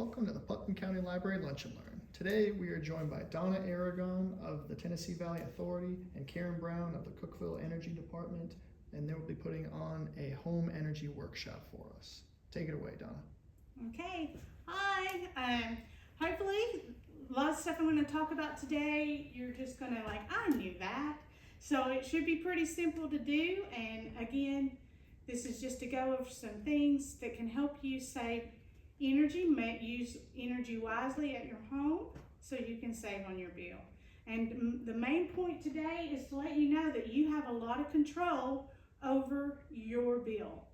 Welcome to the Putnam County Library Lunch and Learn. Today we are joined by Dawna Aragon of the Tennessee Valley Authority and Karen Brown of the Cookeville Energy Department, and they will be putting on a home energy workshop for us. Take it away, Dawna. Okay, hi. Hopefully, a lot of stuff I'm going to talk about today, you're just going to I knew that. So it should be pretty simple to do. And again, this is just to go over some things that can help you save energy, use energy wisely at your home so you can save on your bill. And the main point today is to let you know that you have a lot of control over your bill.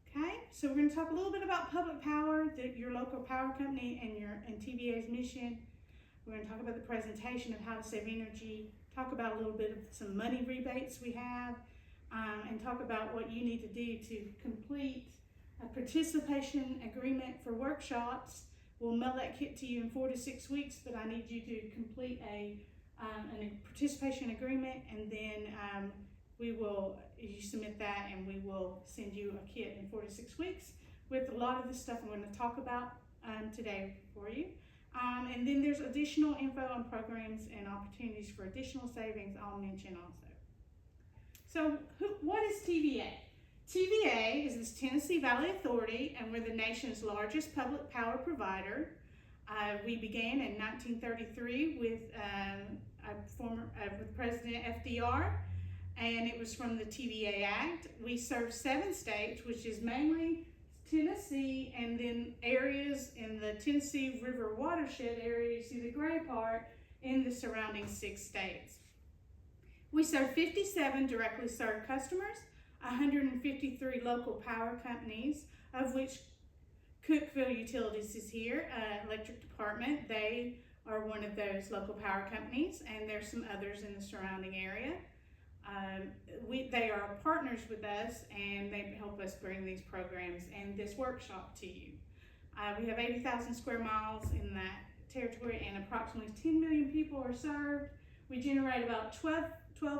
Okay, so we're going to talk a little bit about public power, your local power company, and TVA's mission. We're going to talk about the presentation of how to save energy, talk about a little bit of some money rebates we have, and talk about what you need to do to complete a participation agreement for workshops. We'll mail that kit to you in 4 to 6 weeks, but I need you to complete a participation agreement, and then you submit that and we will send you a kit in 4 to 6 weeks with a lot of the stuff I'm going to talk about today for you. And then there's additional info on programs and opportunities for additional savings I'll mention also. So what is TVA? TVA is the Tennessee Valley Authority, and we're the nation's largest public power provider. We began in 1933 with President FDR, and it was from the TVA Act. We serve 7 states, which is mainly Tennessee, and then areas in the Tennessee River watershed area, you see the gray part, in the surrounding 6 states. We serve 57 directly served customers, 153 local power companies, of which Cookeville Utilities is here, electric department. They are one of those local power companies, and there's some others in the surrounding area. They are partners with us, and they help us bring these programs and this workshop to you. We have 80,000 square miles in that territory, and approximately 10 million people are served. We generate about 12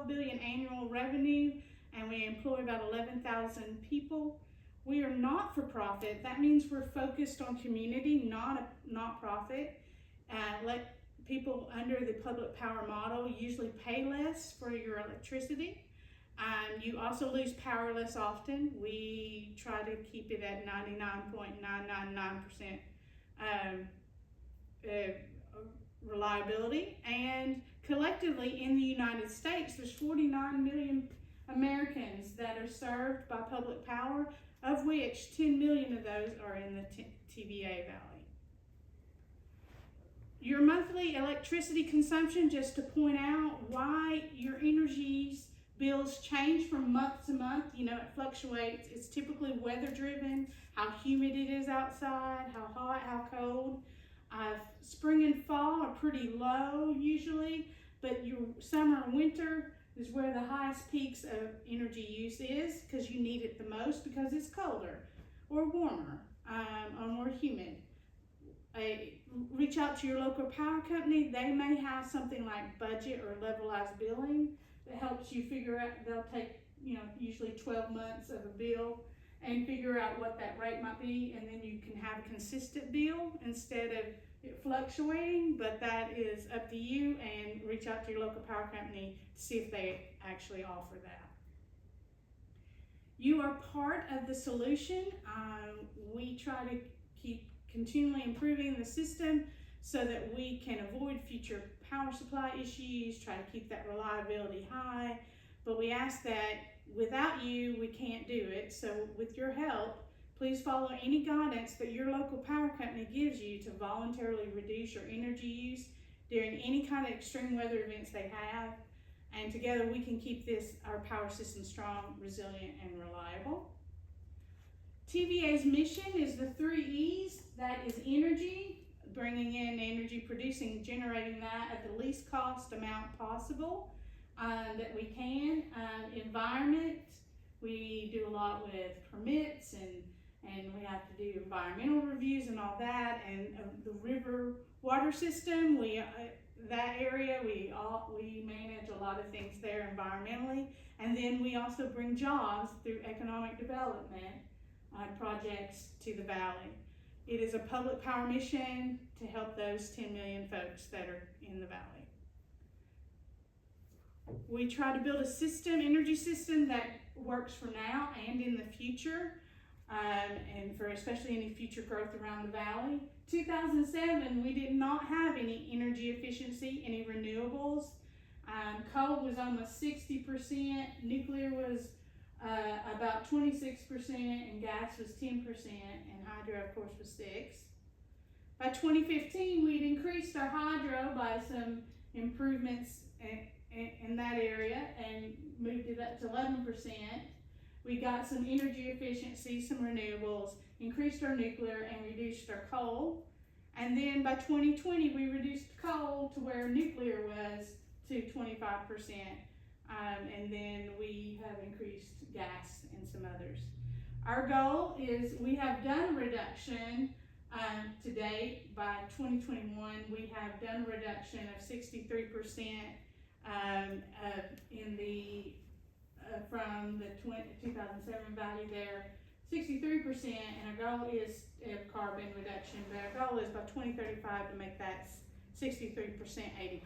billion annual revenue, and we employ about 11,000 people. We are not for profit. That means we're focused on community, not profit. Let people under the public power model usually pay less for your electricity. You also lose power less often. We try to keep it at 99.999% reliability. And collectively in the United States, there's 49 million Americans that are served by public power, of which 10 million of those are in the TVA Valley. Your monthly electricity consumption, just to point out why your energy bills change from month to month. You know, it fluctuates. It's typically weather driven, how humid it is outside, how hot, how cold. Spring and fall are pretty low usually, but your summer and winter is where the highest peaks of energy use is, because you need it the most because it's colder or warmer or more humid. Reach out to your local power company. They may have something like budget or levelized billing that helps you figure out. They'll take, usually 12 months of a bill and figure out what that rate might be, and then you can have a consistent bill instead of it fluctuating. But that is up to you, and reach out to your local power company to see if they actually offer that. You are part of the solution. We try to keep continually improving the system so that we can avoid future power supply issues, try to keep that reliability high. But we ask that without you, we can't do it. So with your help, please follow any guidance that your local power company gives you to voluntarily reduce your energy use during any kind of extreme weather events they have. And together we can keep our power system strong, resilient, and reliable. TVA's mission is the 3 E's. That is energy, bringing in energy, producing, generating that at the least cost amount possible that we can. Environment, we do a lot with permits, and we have to do environmental reviews and all that. And the river water system, that area, we manage a lot of things there environmentally. And then we also bring jobs through economic development projects to the valley. It is a public power mission to help those 10 million folks that are in the valley. We try to build a system, energy system that works for now and in the future, and for especially any future growth around the valley. 2007, we did not have any energy efficiency, any renewables. Coal was almost 60%, nuclear was about 26%, and gas was 10%, and hydro, of course, was 6%. By 2015, we'd increased our hydro by some improvements in that area and moved it up to 11%. We got some energy efficiency, some renewables, increased our nuclear, and reduced our coal. And then by 2020, we reduced coal to where nuclear was to 25%. And then we have increased gas and some others. Our goal is we have done a reduction to date. By 2021, we have done a reduction of 63% in the from the 2007 value there, 63%, and our goal is carbon reduction, but our goal is by 2035 to make that 63%, 80%.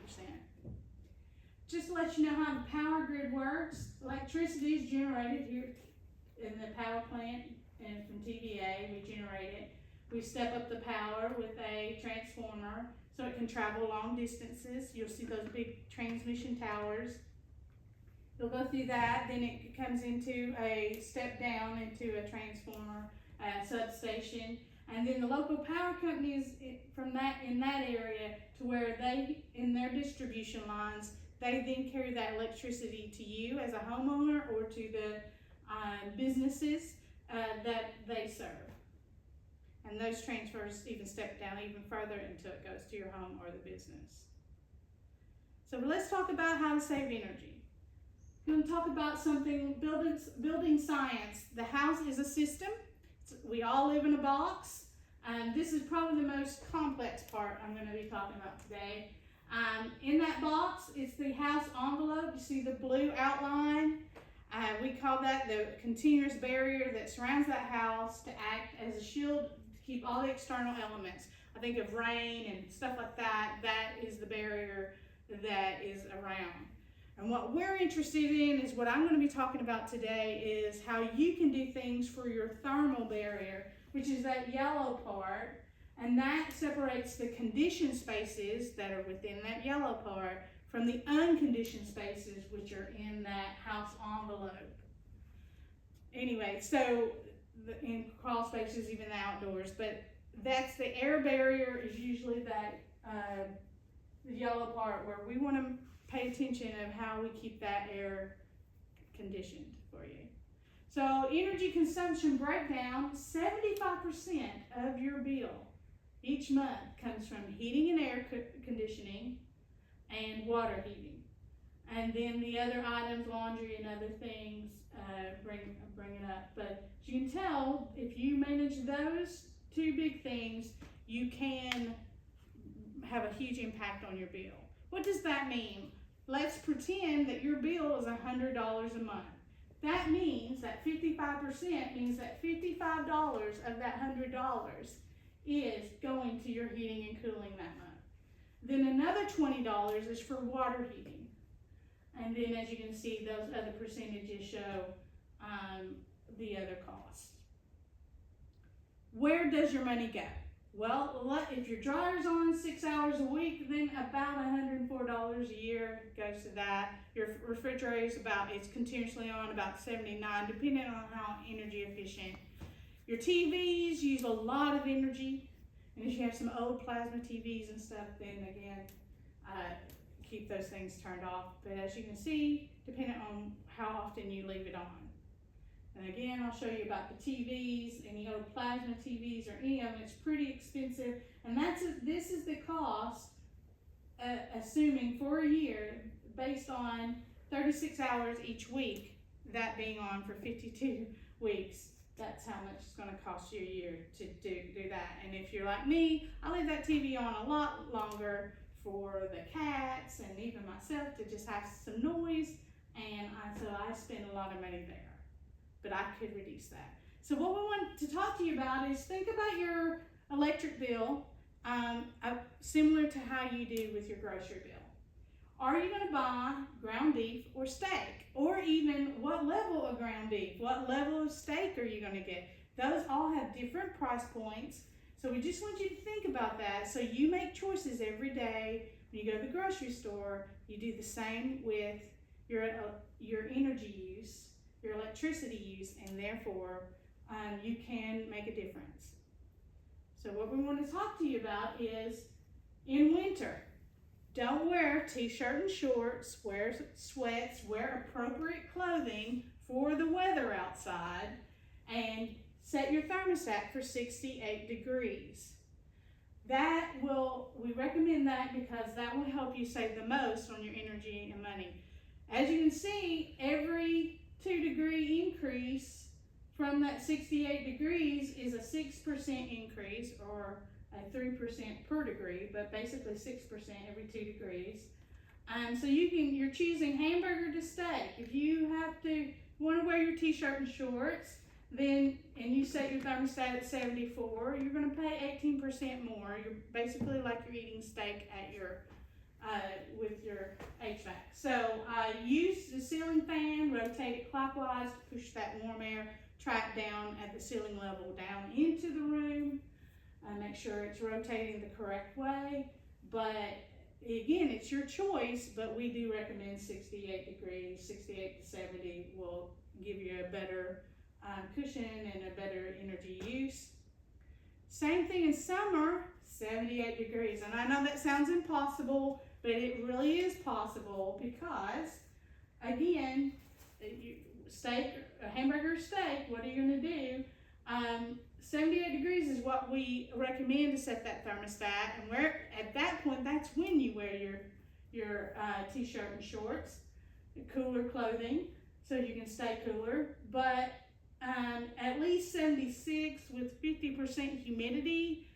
Just to let you know how the power grid works, electricity is generated here in the power plant, and from TVA, we generate it. We step up the power with a transformer so it can travel long distances. You'll see those big transmission towers. It'll go through that, then it comes into a step down into a transformer, substation, and then the local power companies from that in that area to where they, in their distribution lines, they then carry that electricity to you as a homeowner or to the businesses that they serve. And those transfers even step down even further until it goes to your home or the business. So let's talk about how to save energy. I'm going to talk about something, building science. The house is a system. We all live in a box. This is probably the most complex part I'm going to be talking about today. In that box, it's the house envelope. You see the blue outline. We call that the continuous barrier that surrounds that house to act as a shield to keep all the external elements. I think of rain and stuff like that. That is the barrier that is around. And what we're interested in is what I'm going to be talking about today is how you can do things for your thermal barrier, which is that yellow part, and that separates the conditioned spaces that are within that yellow part from the unconditioned spaces which are in that house envelope. Anyway, so in crawl spaces, even the outdoors, but that's the air barrier is usually that the yellow part where we want to pay attention of how we keep that air conditioned for you. So energy consumption breakdown, 75% of your bill each month comes from heating and air conditioning and water heating. And then the other items, laundry and other things, bring it up. But as you can tell, if you manage those two big things, you can have a huge impact on your bill. What does that mean? Let's pretend that your bill is $100 a month. That means that 55% means that $55 of that $100 is going to your heating and cooling that month. Then another $20 is for water heating. And then as you can see, those other percentages show the other costs. Where does your money go? Well, if your dryer's on 6 hours a week, then about $104 a year goes to that. Your refrigerator is it's continuously on about $79, depending on how energy efficient. Your TVs use a lot of energy, and if you have some old plasma TVs and stuff, then again, keep those things turned off. But as you can see, depending on how often you leave it on. And again, I'll show you about the TVs, any old plasma TVs or any of them. It's pretty expensive, and this is the cost, assuming for a year, based on 36 hours each week, that being on for 52 weeks. That's how much it's going to cost you a year to do that. And if you're like me, I leave that TV on a lot longer for the cats and even myself to just have some noise, and so I spend a lot of money there. But I could reduce that. So what we want to talk to you about is think about your electric bill similar to how you do with your grocery bill. Are you going to buy ground beef or steak? Or even what level of ground beef? What level of steak are you going to get? Those all have different price points. So we just want you to think about that. So you make choices every day. When you go to the grocery store, you do the same with your energy use, your electricity use, and therefore you can make a difference. So what we want to talk to you about is in winter, don't wear t-shirt and shorts, wear sweats, wear appropriate clothing for the weather outside, and set your thermostat for 68 degrees. We recommend that because that will help you save the most on your energy and money. As you can see, every 2-degree increase from that 68 degrees is a 6% increase, or a 3% per degree, but basically 6% every 2 degrees. So you're choosing hamburger to steak. If you want to wear your t-shirt and shorts, and you set your thermostat at 74, you're going to pay 18% more. You're basically like you're eating steak at with your HVAC. So use the ceiling fan, rotate it clockwise to push that warm air track down at the ceiling level down into the room. Make sure it's rotating the correct way. But again, it's your choice, but we do recommend 68 degrees. 68 to 70 will give you a better cushion and a better energy use. Same thing in summer, 78 degrees. And I know that sounds impossible, but it really is possible because, again, a hamburger steak, what are you going to do? 78 degrees is what we recommend to set that thermostat, and at that point, that's when you wear your t-shirt and shorts, cooler clothing, so you can stay cooler. But at least 76 with 50% humidity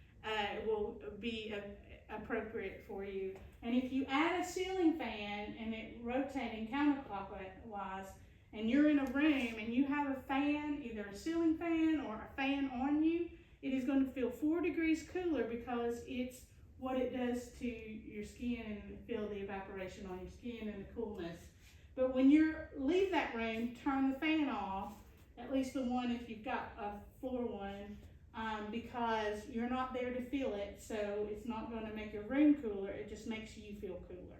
will be appropriate for you. And if you add a ceiling fan and it rotating counterclockwise, and you're in a room and you have a fan, either a ceiling fan or a fan on you, it is going to feel 4 degrees cooler because it's what it does to your skin and feel the evaporation on your skin and the coolness. But when you leave that room, turn the fan off, at least the one if you've got a floor one, because you're not there to feel it, so it's not going to make your room cooler, it just makes you feel cooler.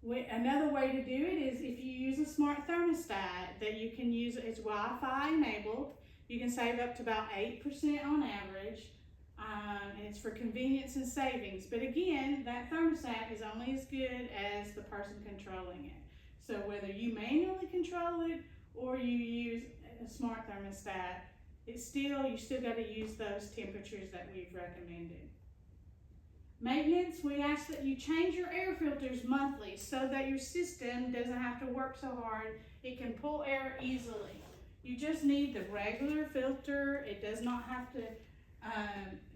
Another way to do it is if you use a smart thermostat that you can use, it's Wi-Fi enabled. You can save up to about 8% on average, and it's for convenience and savings. But again, that thermostat is only as good as the person controlling it. So whether you manually control it or you use a smart thermostat, you still got to use those temperatures that we've recommended. Maintenance, we ask that you change your air filters monthly so that your system doesn't have to work so hard. It can pull air easily. You just need the regular filter. It does not have to,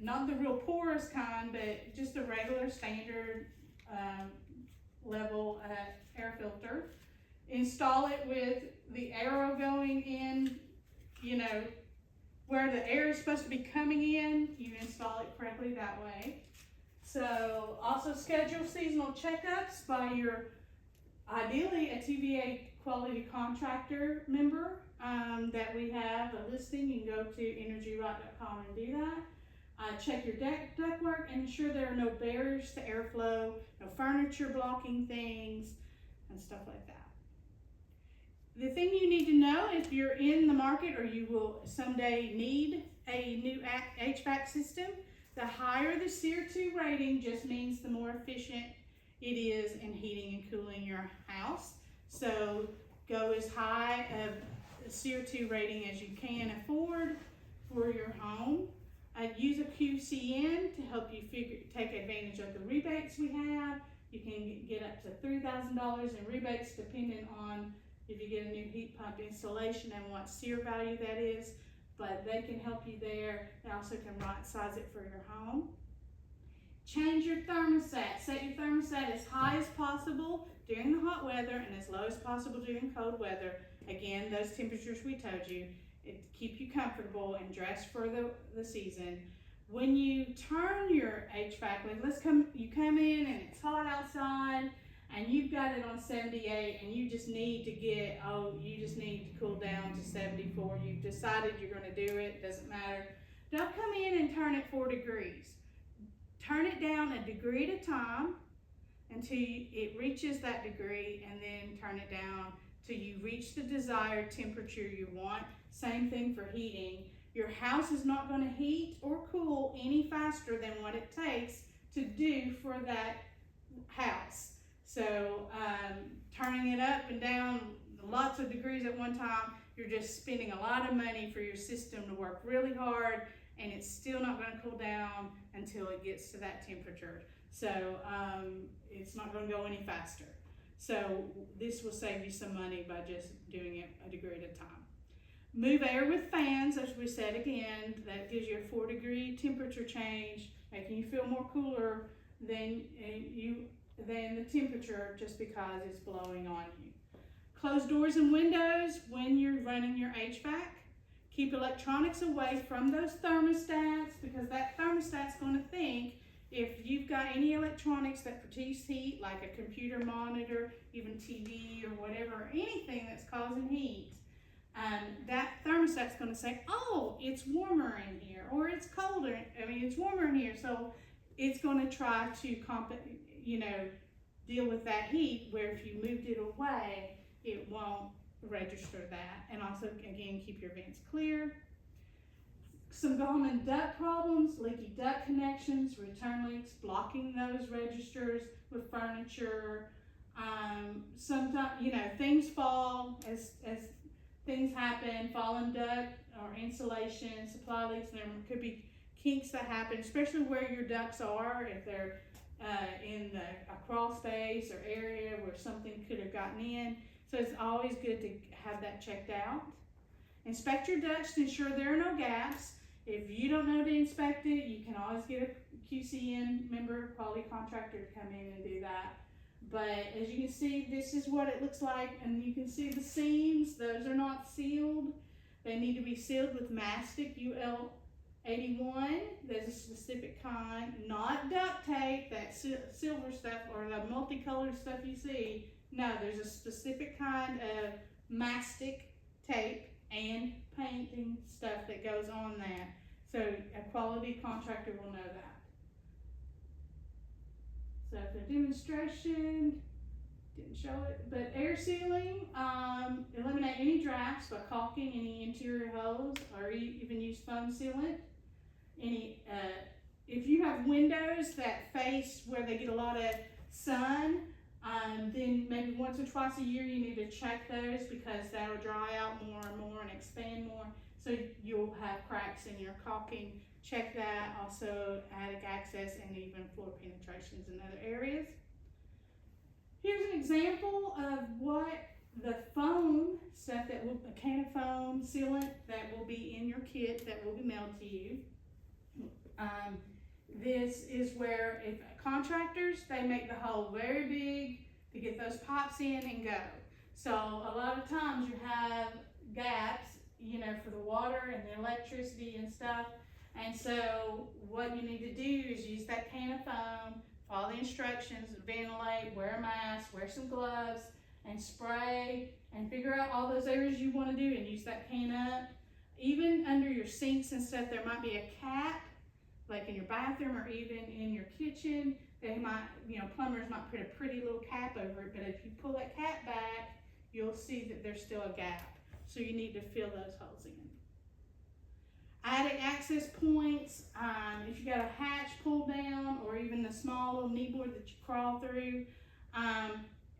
not the real porous kind, but just a regular standard level air filter. Install it with the arrow going in, where the air is supposed to be coming in. You install it correctly that way. So also schedule seasonal checkups by ideally a TVA quality contractor member that we have a listing. You can go to energyrock.com and do that. Check your ductwork and ensure there are no barriers to airflow, no furniture blocking things, and stuff like that. The thing you need to know if you're in the market or you will someday need a new HVAC system, the higher the CO2 rating just means the more efficient it is in heating and cooling your house. So go as high a CO2 rating as you can afford for your home. Use a QCN to help you take advantage of the rebates we have. You can get up to $3,000 in rebates depending on if you get a new heat pump installation and what SEER value that is. But they can help you there. They also can right size it for your home. Change your thermostat. Set your thermostat as high as possible during the hot weather and as low as possible during cold weather. Again, those temperatures we told you. keep you comfortable and dressed for the season. When you turn your HVAC, you come in and it's hot outside and you've got it on 78 and you just need to cool down to 74. You've decided you're going to do it, doesn't matter. Don't come in and turn it 4 degrees. Turn it down a degree at a time until it reaches that degree, and then turn it down till you reach the desired temperature you want. Same thing for heating. Your house is not going to heat or cool any faster than what it takes to do for that house. So turning it up and down lots of degrees at one time, you're just spending a lot of money for your system to work really hard, and it's still not going to cool down until it gets to that temperature. So it's not going to go any faster. So this will save you some money by just doing it a degree at a time. Move air with fans, as we said again. That gives you a 4-degree temperature change, making you feel more cooler than the temperature just because it's blowing on you. Close doors and windows when you're running your HVAC. Keep electronics away from those thermostats, because that thermostat's going to think if you've got any electronics that produce heat, like a computer monitor, even TV or whatever, anything that's causing heat, that thermostat's going to say, oh, it's warmer in here, or it's colder, it's warmer in here. So it's going to try to deal with that heat, where if you moved it away, it won't register that. And also, again, keep your vents clear. Some common duct problems: leaky duct connections, return leaks, blocking those registers with furniture. Sometimes, things fall as things happen, fallen duct or insulation, supply leaks. There could be kinks that happen, especially where your ducts are, if they're in a crawl space or area where something could have gotten in. So it's always good to have that checked out. Inspect your ducts to ensure there are no gaps. If you don't know to inspect it, you can always get a QCN member, quality contractor, to come in and do that. But as you can see, this is what it looks like, and you can see the seams. Those are not sealed. They need to be sealed with mastic UL81. There's a specific kind, not duct tape, that silver stuff or the multicolored stuff you see. No, there's a specific kind of mastic tape and painting stuff that goes on that. So a quality contractor will know that. So for demonstration, didn't show it, but air sealing, eliminate any drafts by caulking any interior holes, or even use foam sealant. If you have windows that face where they get a lot of sun, then maybe once or twice a year you need to check those, because that'll dry out more and more and expand more. So you'll have cracks in your caulking. Check that. Also attic access and even floor penetrations in other areas. Here's an example of what the foam stuff a can of foam sealant that will be in your kit that will be mailed to you. This is where, if contractors, they make the hole very big to get those pipes in and go. So a lot of times you have gaps, for the water and the electricity and stuff. And so what you need to do is use that can of foam, follow the instructions, ventilate, wear a mask, wear some gloves, and spray, and figure out all those areas you want to do and use that can up. Even under your sinks and stuff, there might be a cap, like in your bathroom or even in your kitchen. They might, plumbers might put a pretty little cap over it, but if you pull that cap back, you'll see that there's still a gap. So you need to fill those holes in. Attic access points, if you got a hatch pulled down or even the small little knee board that you crawl through,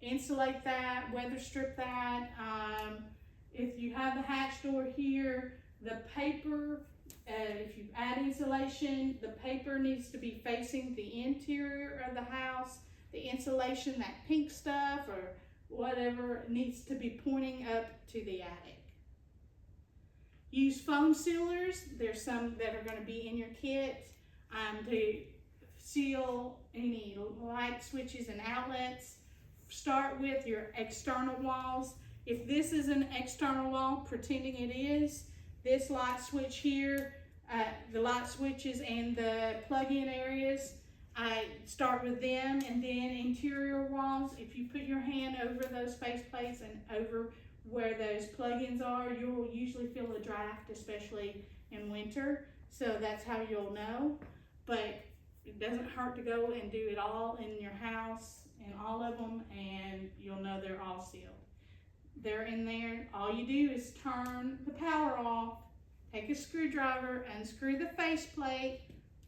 insulate that, weather strip that. If you have the hatch door here, the paper, if you add insulation, the paper needs to be facing the interior of the house. The insulation, that pink stuff or whatever, needs to be pointing up to the attic. Use foam sealers. There's some that are going to be in your kit to seal any light switches and outlets. Start with your external walls. If this is an external wall, pretending it is, This light switch here, the light switches and the plug-in areas, I start with them, and then interior walls. If you put your hand over those faceplates and over where those plug-ins are, you'll usually feel a draft, especially in winter. So that's how you'll know. But it doesn't hurt to go and do it all in your house, and all of them, and you'll know they're all sealed. They're in there. All you do is turn the power off, take a screwdriver, unscrew the faceplate,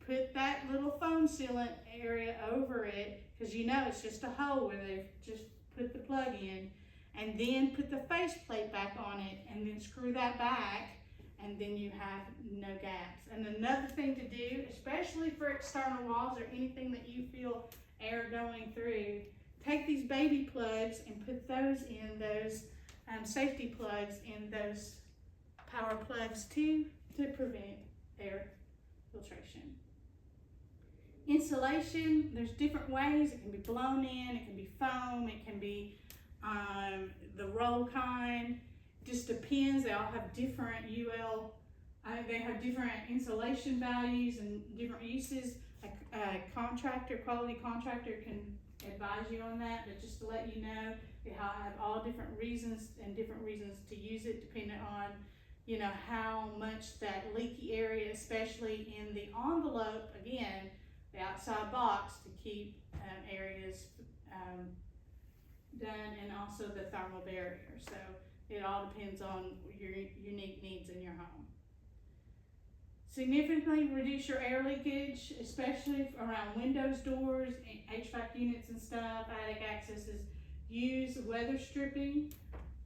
put that little foam sealant area over it, because you know it's just a hole where they've just put the plug in, and then put the faceplate back on it, and then screw that back, and then you have no gaps. And another thing to do, especially for external walls or anything that you feel air going through, take these baby plugs and put those in those safety plugs in those power plugs to prevent air filtration. Insulation, there's different ways. It can be blown in, it can be foam, it can be the roll kind. Just depends. They all have different they have different insulation values and different uses. A quality contractor can advise you on that, but just to let you know, they have all different reasons to use it, depending on, you know, how much that leaky area, especially in the envelope, again, the outside box, to keep areas done, and also the thermal barrier. So it all depends on your unique needs in your home. Significantly reduce your air leakage, especially around windows, doors, HVAC units and stuff, attic accesses. Use weather stripping,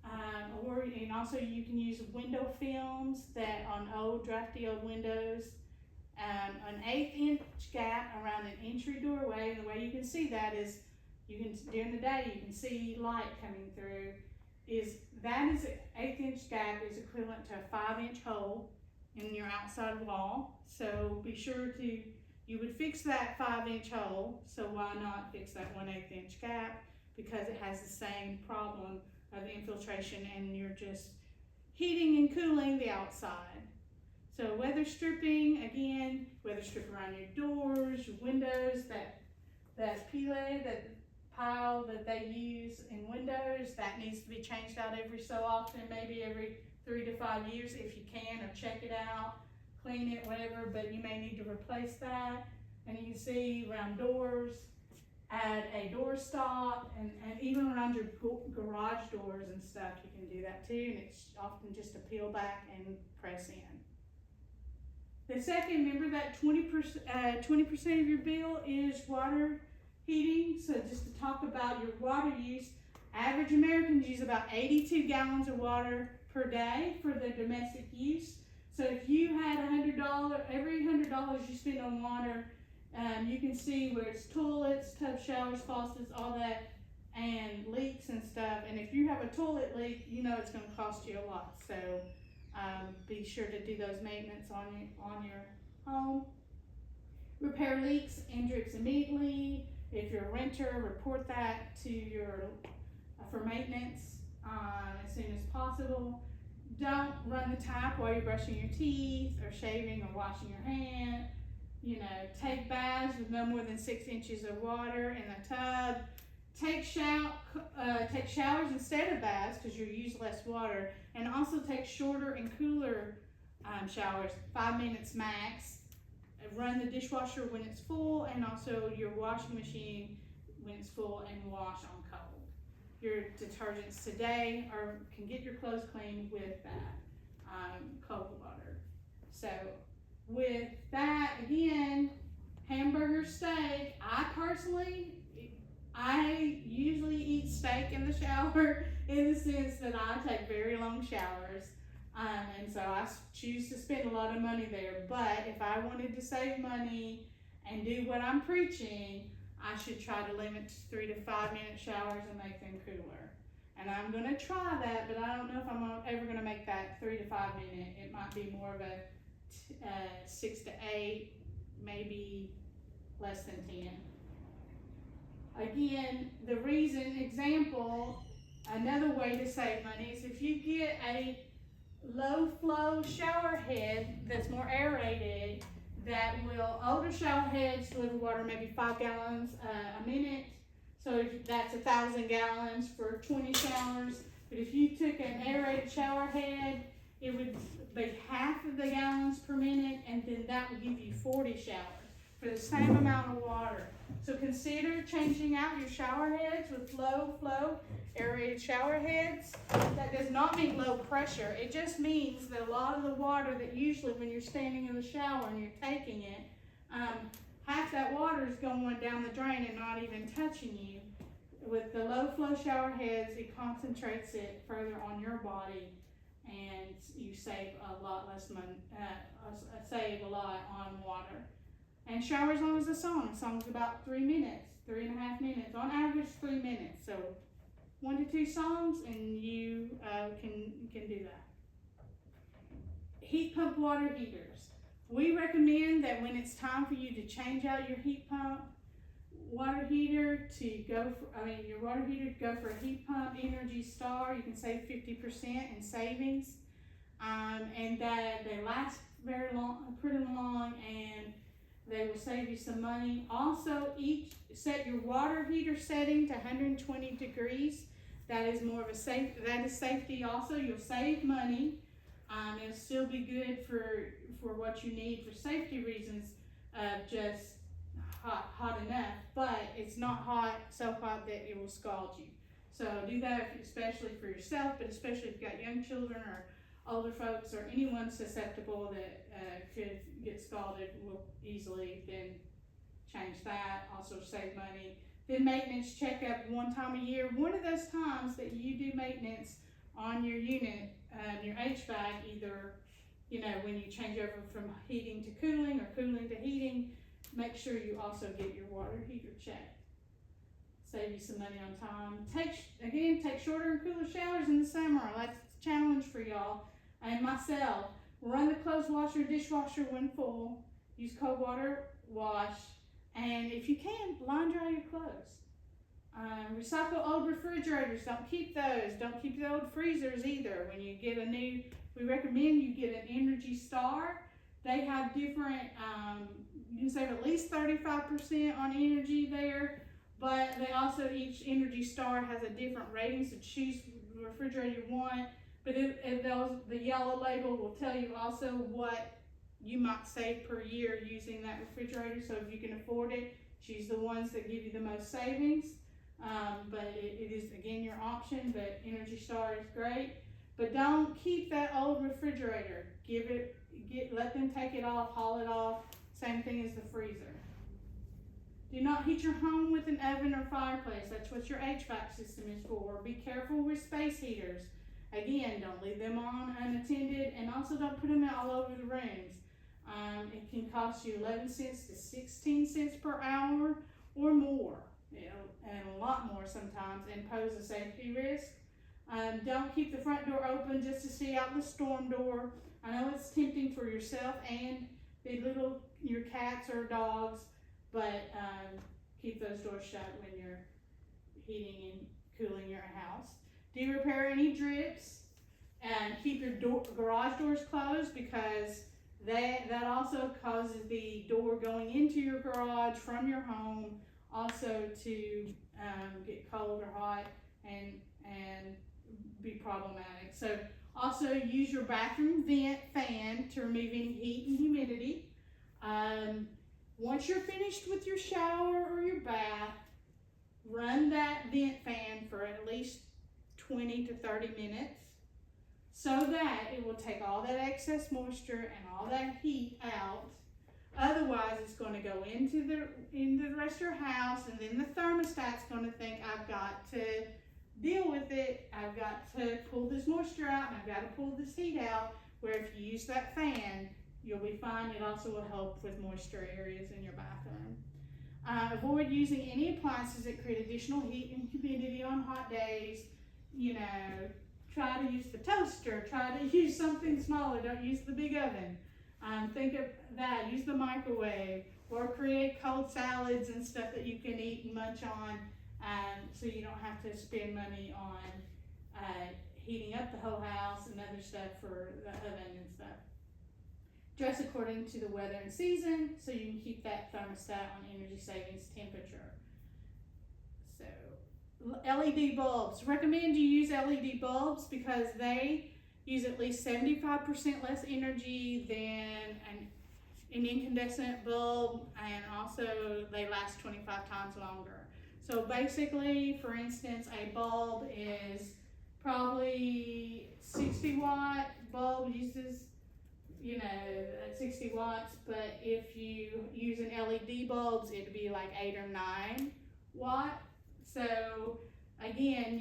and also you can use window films that on drafty old windows. An 1/8 inch gap around an entry doorway. And the way you can see that is, during the day you can see light coming through. That is an 1/8 inch gap is equivalent to a 5-inch hole in your outside wall. So be sure you would fix that 5-inch hole. So why not fix that 1/8 inch gap? Because it has the same problem of infiltration, and you're just heating and cooling the outside. So weather stripping, again, weather strip around your doors, your windows, that pile, that pile that they use in windows, that needs to be changed out every so often, maybe every 3 to 5 years if you can, or check it out, clean it, whatever, but you may need to replace that. And you can see around doors, add a door stop, and even around your garage doors and stuff, you can do that too, and it's often just a peel back and press in. The second, remember that 20% of your bill is water heating. So just to talk about your water use, average Americans use about 82 gallons of water per day for their domestic use. So if you had $100, every $100 you spend on water, you can see where it's toilets, tub showers, faucets, all that, and leaks and stuff. And if you have a toilet leak, you know it's going to cost you a lot. So be sure to do those maintenance on your home. Repair leaks and drips immediately. If you're a renter, report that to for maintenance as soon as possible. Don't run the tap while you're brushing your teeth or shaving or washing your hand. You know, take baths with no more than 6 inches of water in the tub. Take showers instead of baths, because you use less water, and also take shorter and cooler showers, 5 minutes max. Run the dishwasher when it's full, and also your washing machine when it's full, and wash on cold. Your detergents today can get your clothes clean with that cold water. So with that, again, hamburger, steak, I usually eat steak in the shower, in the sense that I take very long showers, and so I choose to spend a lot of money there. But if I wanted to save money and do what I'm preaching, I should try to limit to 3 to 5 minute showers and make them cooler. And I'm going to try that, but I don't know if I'm ever going to make that 3 to 5 minute. It might be more of a 6 to 8, maybe less than 10. Again, another way to save money is if you get low flow shower head that's more aerated, that will, older shower heads deliver water maybe 5 gallons a minute. So that's 1,000 gallons for 20 showers. But if you took an aerated shower head, it would be half of the gallons per minute, and then that would give you 40 showers for the same amount of water. So consider changing out your shower heads with low flow aerated shower heads. That does not mean low pressure. It just means that a lot of the water that usually when you're standing in the shower and you're taking it, half that water is going down the drain and not even touching you. With the low flow shower heads, it concentrates it further on your body, and you save a lot less money, save a lot on water. And shower as long as a song. A song's about 3 minutes, 3.5 minutes, on average 3 minutes. So 1 to 2 songs, and you can do that. Heat pump water heaters. We recommend that when it's time for you to change out your heat pump water heater your water heater to go for a heat pump Energy Star. You can save 50% in savings, and that they last very long, pretty long, and they will save you some money. Also, set your water heater setting to 120 degrees. That is more of a safety also. You'll save money. It'll still be good for what you need for safety reasons, just hot enough, but it's not so hot that it will scald you. So do that especially for yourself, but especially if you've got young children or older folks or anyone susceptible that could get scalded, will easily then change that. Also save money. Then maintenance checkup 1 time a year. One of those times that you do maintenance on your unit, your HVAC, either when you change over from heating to cooling or cooling to heating, make sure you also get your water heater checked. Save you some money on time. Take shorter and cooler showers in the summer. That's a challenge for y'all and myself. Run the clothes washer, dishwasher when full. Use cold water wash, and if you can, line dry your clothes. Recycle old refrigerators. Don't keep those. Don't keep the old freezers either. When you get we recommend you get an Energy Star. They have different, you can save at least 35% on energy there, but they also, each Energy Star has a different rating, so choose the refrigerator you want. But the yellow label will tell you also what you might save per year using that refrigerator. So if you can afford it, choose the ones that give you the most savings. But it is, again, your option, but Energy Star is great. But don't keep that old refrigerator. Let them take it off, haul it off. Same thing as the freezer. Do not heat your home with an oven or fireplace. That's what your HVAC system is for. Be careful with space heaters. Again, don't leave them on unattended, and also don't put them all over the rooms. It can cost you 11 cents to 16 cents per hour or more, and a lot more sometimes, and pose a safety risk. Don't keep the front door open just to see out the storm door. I know it's tempting for yourself and your cats or dogs, but keep those doors shut when you're heating and cooling your house. Do you repair any drips? And keep your garage doors closed, because that also causes the door going into your garage from your home also to get cold or hot and be problematic. So also use your bathroom vent fan to remove any heat and humidity. Once you're finished with your shower or your bath, run that vent fan for at least 20 to 30 minutes so that it will take all that excess moisture and all that heat out. Otherwise, it's going to go into the rest of your house, and then the thermostat's going to think, I've got to deal with it. I've got to pull this moisture out, and I've got to pull this heat out. Where if you use that fan, you'll be fine. It also will help with moisture areas in your bathroom. Avoid using any appliances that create additional heat and humidity on hot days. Try to use the toaster. Try to use something smaller. Don't use the big oven. Think of that. Use the microwave, or create cold salads and stuff that you can eat and munch on, so you don't have to spend money on heating up the whole house and other stuff for the oven and stuff. Dress according to the weather and season, so you can keep that thermostat on energy savings temperature. So, LED bulbs. Recommend you use LED bulbs because they use at least 75% less energy than an incandescent bulb, and also they last 25 times longer. So basically, for instance, a bulb is probably 60-watt bulb uses, 60 watts, but if you use an LED bulbs, it'd be like 8 or 9 watt. So again,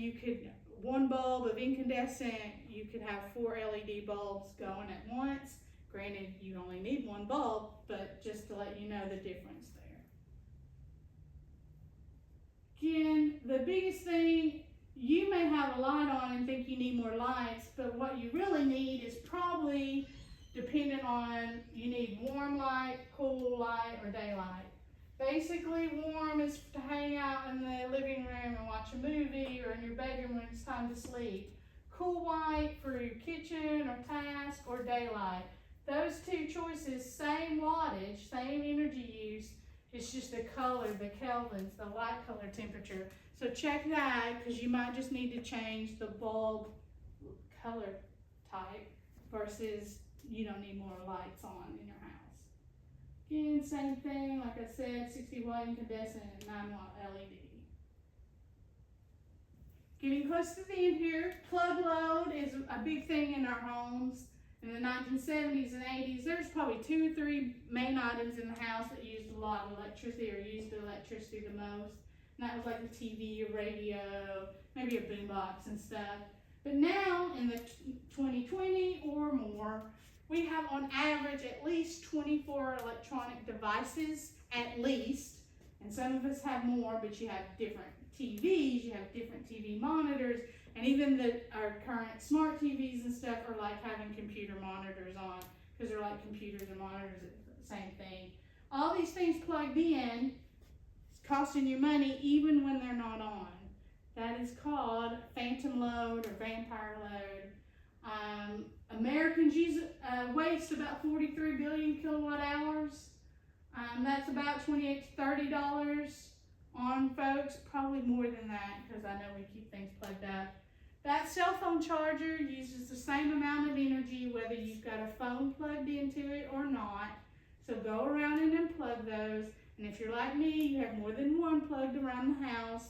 one bulb of incandescent, you could have 4 LED bulbs going at once. Granted, you only need one bulb, but just to let you know the difference there. Again, the biggest thing, you may have a light on and think you need more lights, but what you really need is probably dependent on, you need warm light, cool light, or daylight. Basically, warm is to hang out in the living room and watch a movie, or in your bedroom when it's time to sleep. Cool white for your kitchen or task, or daylight. Those two choices, same wattage, same energy use, it's just the color, the kelvins, the light color temperature. So check that, because you might just need to change the bulb color type versus you don't need more lights on in your house. Again, same thing, like I said, 60-watt incandescent and 9-watt LED. Getting close to the end here, plug load is a big thing in our homes. In the 1970s and 80s, there's probably 2 or 3 main items in the house that used a lot of electricity, or used the electricity the most. And that was like the TV, a radio, maybe a boombox and stuff. But now, in the 2020 or more, we have on average at least 24 electronic devices, at least. And some of us have more, but you have different TVs, you have different TV monitors, and even our current smart TVs and stuff are like having computer monitors on, because they're like computers and monitors, it's the same thing. All these things plugged in, it's costing you money even when they're not on. That is called phantom load or vampire load. Americans waste about 43 billion kilowatt hours. That's about $28 to $30 on folks, probably more than that, because I know we keep things plugged up. That cell phone charger uses the same amount of energy whether you've got a phone plugged into it or not. So go around and unplug those. And if you're like me, you have more than one plugged around the house.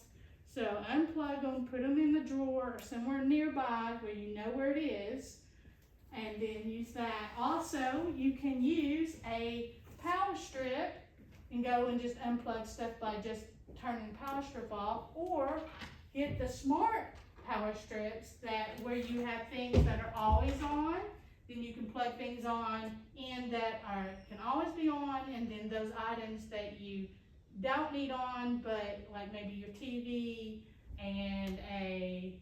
So unplug them, put them in the drawer or somewhere nearby where you know where it is, and then use that. Also, you can use a power strip and go and just unplug stuff by just turning the power strip off, or get the smart power strips where you have things that are always on. Then you can plug things on in that can always be on, and then those items that you don't need on, but like maybe your TV and a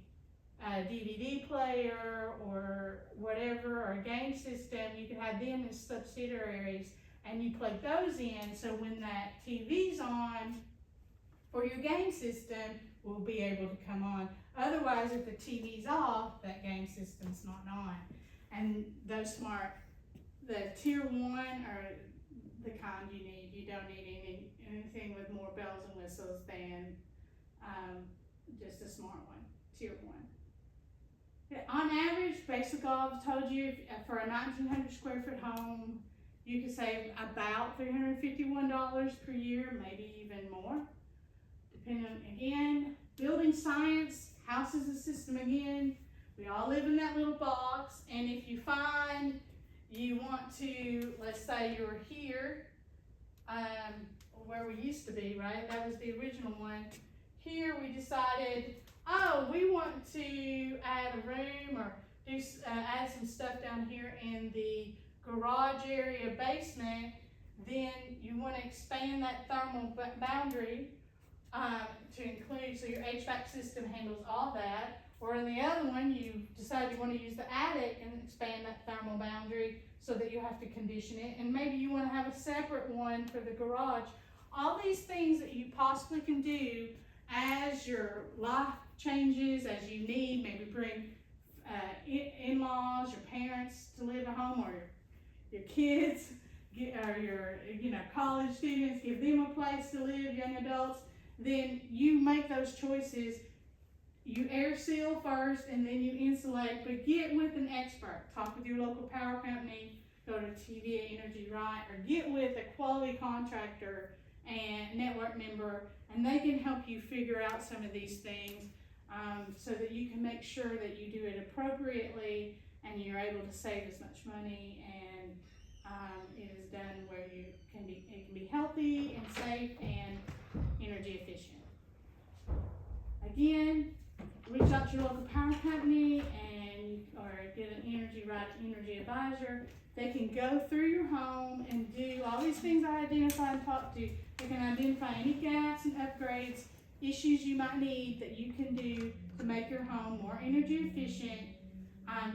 DVD player or whatever, or a game system, you can have them as subsidiaries, and you plug those in, so when that TV's on for your game system, will be able to come on. Otherwise, if the TV's off, that game system's not on. And those the tier 1 are the kind you need. You don't need anything with more bells and whistles than just a smart one, tier 1. Yeah, on average, basically I've told you, for a 1,900 square foot home, you can save about $351 per year, maybe even more. Depending on, again, building science, house is a system again. We all live in that little box, and if you find you want to, let's say you're here, where we used to be, right? That was the original one. Here we decided, we want to add a room or add some stuff down here in the garage area basement. Then you want to expand that thermal boundary to include, so your HVAC system handles all that. Or in the other one, you decide you want to use the attic and expand that thermal boundary so that you have to condition it. And maybe you want to have a separate one for the garage. All these things that you possibly can do as your life changes, as you need, maybe bring in-laws, your parents to live at home, or your kids, or your college students, give them a place to live, young adults, then you make those choices. You air seal first and then you insulate, but get with an expert. Talk with your local power company, go to TVA Energy Right, or get with a quality contractor and network member, and they can help you figure out some of these things so that you can make sure that you do it appropriately and you're able to save as much money, and it is done where it can be healthy and safe and energy efficient. Again, reach out to your local power company or get an Energy Right energy advisor. They can go through your home and do all these things I identified and talked to. They can identify any gaps and upgrades, issues you might need that you can do to make your home more energy efficient.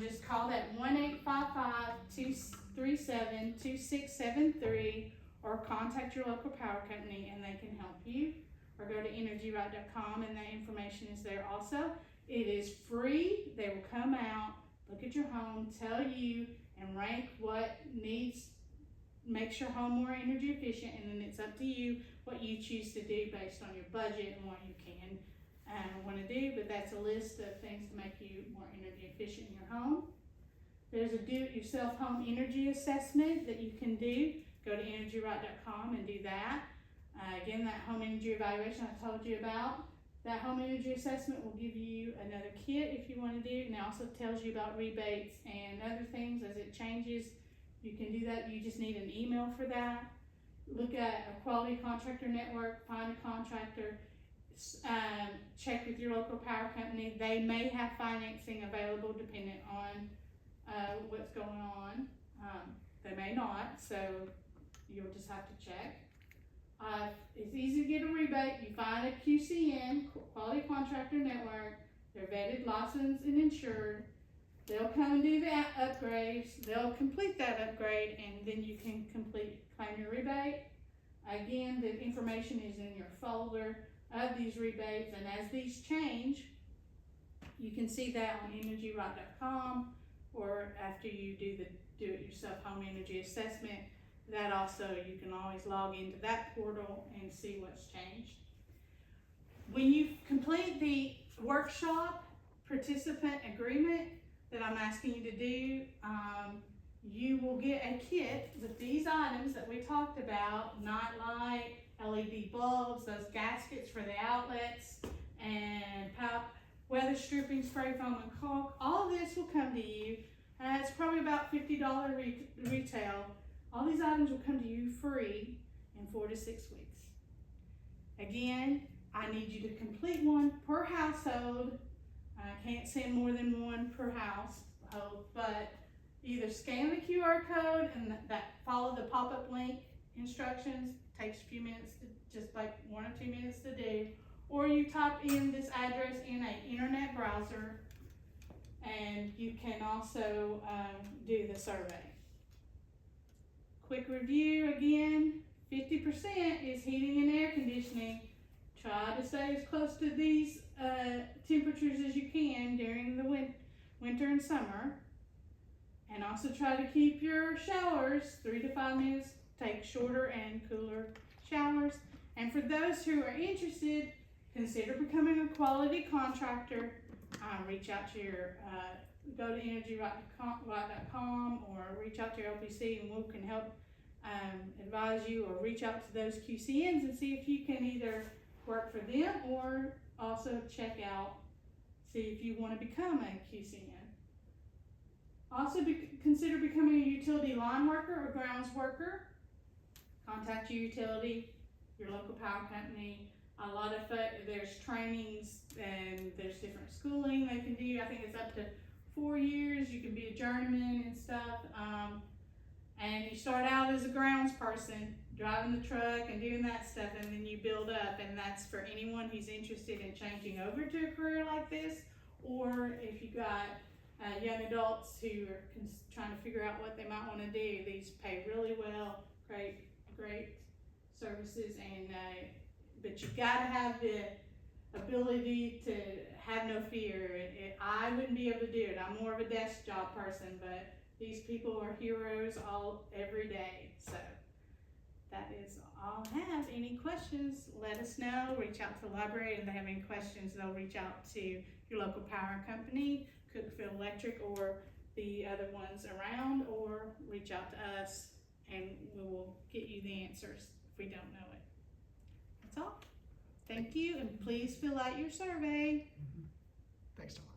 Just call that 1-855-237-2673 or contact your local power company and they can help you. Or go to energyright.com and that information is there also. It is free. They will come out, look at your home, tell you, and rank what makes your home more energy efficient, and then it's up to you what you choose to do based on your budget and what you can want to do, but that's a list of things to make you more energy efficient in your home. There's a do-it-yourself home energy assessment that you can do. Go to energyright.com and do that. Again, that home energy evaluation I told you about, that home energy assessment will give you another kit if you want to do it, and it also tells you about rebates and other things as it changes. You can do that. You just need an email for that. Look at a quality contractor network, find a contractor, check with your local power company. They may have financing available depending on what's going on. They may not, so you'll just have to check. It's easy to get a rebate. You find a QCN, Quality Contractor Network. They're vetted, licensed, and insured. They'll come and do the upgrades. They'll complete that upgrade, and then you can claim your rebate. Again, the information is in your folder of these rebates, and as these change, you can see that on energyright.com, or after you do the do-it-yourself home energy assessment. That also, you can always log into that portal and see what's changed. When you complete the workshop participant agreement that I'm asking you to do, you will get a kit with these items that we talked about: night light, LED bulbs, those gaskets for the outlets, and weather stripping, spray foam, and caulk. All of this will come to you. It's probably about $50 retail. All these items will come to you free in 4 to 6 weeks. Again, I need you to complete one per household. I can't send more than one per household, but either scan the QR code and follow the pop-up link instructions. Takes a few minutes, just like 1 or 2 minutes to do. Or you type in this address in an internet browser, and you can also do the survey. Quick review again, 50% is heating and air conditioning. Try to stay as close to these temperatures as you can during the winter and summer. And also try to keep your showers 3 to 5 minutes, take shorter and cooler showers. And for those who are interested, consider becoming a quality contractor. Reach out to go to energyright.com or reach out to your LPC, and we can help advise you, or reach out to those QCNs and see if you can either work for them or also check out, see if you want to become a QCN. Also consider becoming a utility line worker or grounds worker. Contact your utility, your local power company. A lot of there's trainings and there's different schooling they can do. I think it's up to 4 years. You can be a journeyman and stuff. And you start out as a grounds person, driving the truck and doing that stuff, and then you build up. And that's for anyone who's interested in changing over to a career like this, or if you got young adults who are trying to figure out what they might want to do. These pay really well, great services, and but you gotta have the ability to have no fear. I wouldn't be able to do it. I'm more of a desk job person, but these people are heroes every day. So that is all I have. Any questions, let us know. Reach out to the library. If they have any questions, they'll reach out to your local power company, Cookville Electric, or the other ones around, or reach out to us and we will get you the answers if we don't know it. That's all. Thank you, and please fill out your survey. Thanks, Dawna.